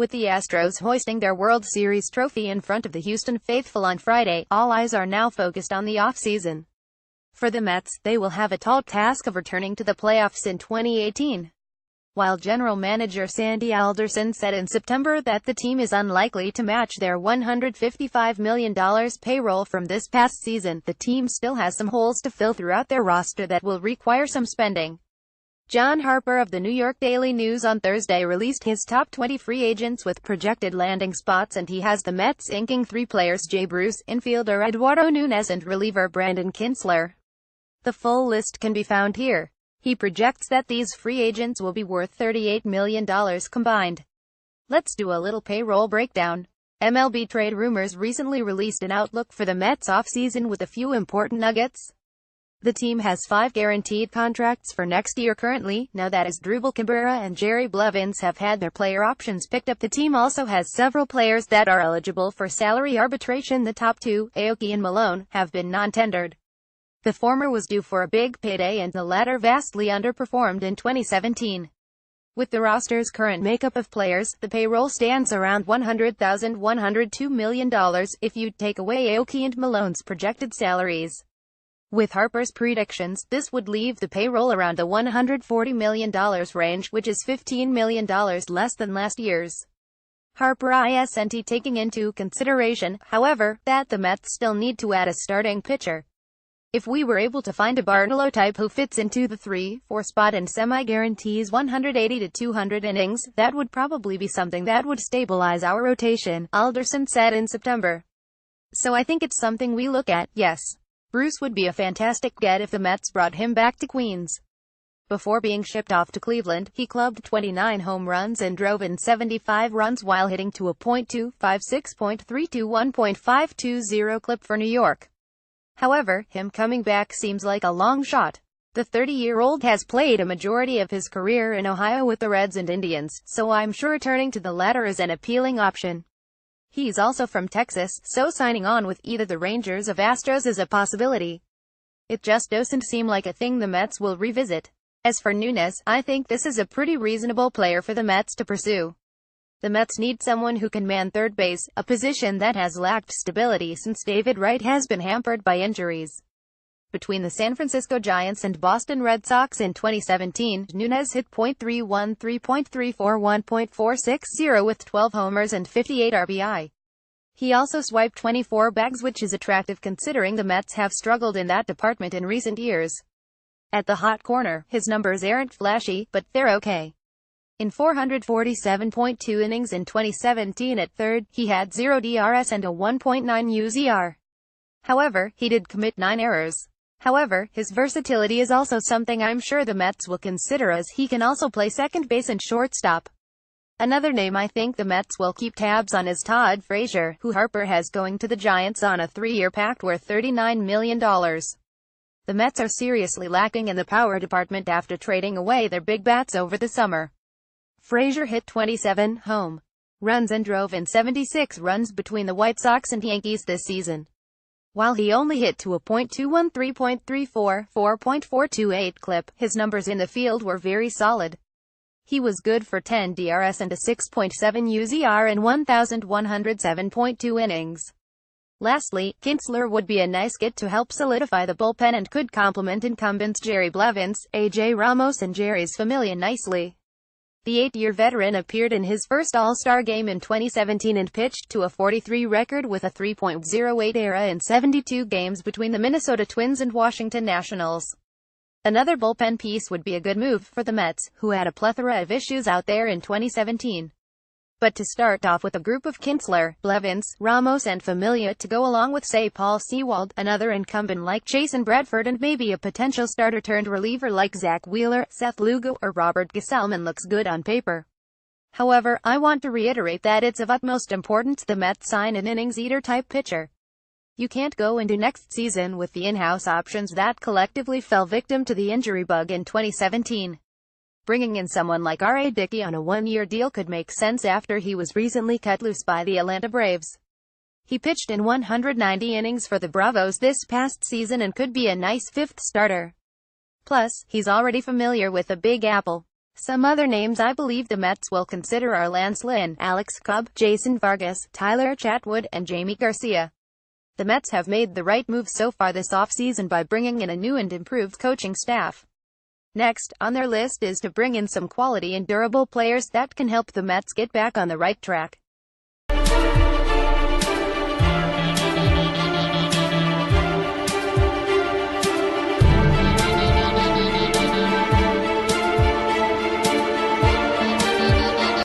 With the Astros hoisting their World Series trophy in front of the Houston faithful on Friday, all eyes are now focused on the offseason. For the Mets, they will have a tall task of returning to the playoffs in 2018. While general manager Sandy Alderson said in September that the team is unlikely to match their $155 million payroll from this past season, the team still has some holes to fill throughout their roster that will require some spending. John Harper of the New York Daily News on Thursday released his top 20 free agents with projected landing spots, and he has the Mets inking 3 players: Jay Bruce, infielder Eduardo Nunez, and reliever Brandon Kintzler. The full list can be found here. He projects that these free agents will be worth $38 million combined. Let's do a little payroll breakdown. MLB Trade Rumors recently released an outlook for the Mets offseason with a few important nuggets. The team has 5 guaranteed contracts for next year currently. Now that Asdrubal Cabrera and Jerry Blevins have had their player options picked up, the team also has several players that are eligible for salary arbitration. The top 2, Aoki and Malone, have been non-tendered. The former was due for a big payday and the latter vastly underperformed in 2017. With the roster's current makeup of players, the payroll stands around $102 million if you take away Aoki and Malone's projected salaries. With Harper's predictions, this would leave the payroll around the $140 million range, which is $15 million less than last year's. Harper isn't taking into consideration, however, that the Mets still need to add a starting pitcher. If we were able to find a Bartolo type who fits into the 3-4 spot and semi-guarantees 180 to 200 innings, that would probably be something that would stabilize our rotation, Alderson said in September. So I think it's something we look at, yes. Bruce would be a fantastic get if the Mets brought him back to Queens. Before being shipped off to Cleveland, he clubbed 29 home runs and drove in 75 runs while hitting to a .256, .321, .520 clip for New York. However, him coming back seems like a long shot. The 30-year-old has played a majority of his career in Ohio with the Reds and Indians, so I'm sure returning to the latter is an appealing option. He's also from Texas, so signing on with either the Rangers or Astros is a possibility. It just doesn't seem like a thing the Mets will revisit. As for Nunez, I think this is a pretty reasonable player for the Mets to pursue. The Mets need someone who can man third base, a position that has lacked stability since David Wright has been hampered by injuries. Between the San Francisco Giants and Boston Red Sox in 2017, Nunez hit .313, .341, .460 with 12 homers and 58 RBI. He also swiped 24 bags, which is attractive considering the Mets have struggled in that department in recent years. At the hot corner, his numbers aren't flashy, but they're okay. In 447.2 innings in 2017 at third, he had 0 DRS and a 1.9 UZR. However, he did commit 9 errors. However, his versatility is also something I'm sure the Mets will consider, as he can also play second base and shortstop. Another name I think the Mets will keep tabs on is Todd Frazier, who Harper has going to the Giants on a 3-year pact worth $39 million. The Mets are seriously lacking in the power department after trading away their big bats over the summer. Frazier hit 27 home runs and drove in 76 runs between the White Sox and Yankees this season. While he only hit to a .213, .344, 4.428 clip, his numbers in the field were very solid. He was good for 10 DRS and a 6.7 UZR in 1,107.2 innings. Lastly, Kintzler would be a nice get to help solidify the bullpen and could complement incumbents Jerry Blevins, A.J. Ramos and Jerry's Familia nicely. The 8-year veteran appeared in his first All-Star game in 2017 and pitched to a 43 record with a 3.08 ERA in 72 games between the Minnesota Twins and Washington Nationals. Another bullpen piece would be a good move for the Mets, who had a plethora of issues out there in 2017. But to start off with a group of Kintzler, Blevins, Ramos and Familia to go along with, say, Paul Sewald, another incumbent like Jason Bradford, and maybe a potential starter-turned-reliever like Zach Wheeler, Seth Lugo or Robert Gesellman looks good on paper. However, I want to reiterate that it's of utmost importance the Mets sign an innings-eater type pitcher. You can't go into next season with the in-house options that collectively fell victim to the injury bug in 2017. Bringing in someone like R.A. Dickey on a 1-year deal could make sense after he was recently cut loose by the Atlanta Braves. He pitched in 190 innings for the Bravos this past season and could be a nice 5th starter. Plus, he's already familiar with the Big Apple. Some other names I believe the Mets will consider are Lance Lynn, Alex Cobb, Jason Vargas, Tyler Chatwood, and Jamie Garcia. The Mets have made the right move so far this offseason by bringing in a new and improved coaching staff. Next on their list is to bring in some quality and durable players that can help the Mets get back on the right track.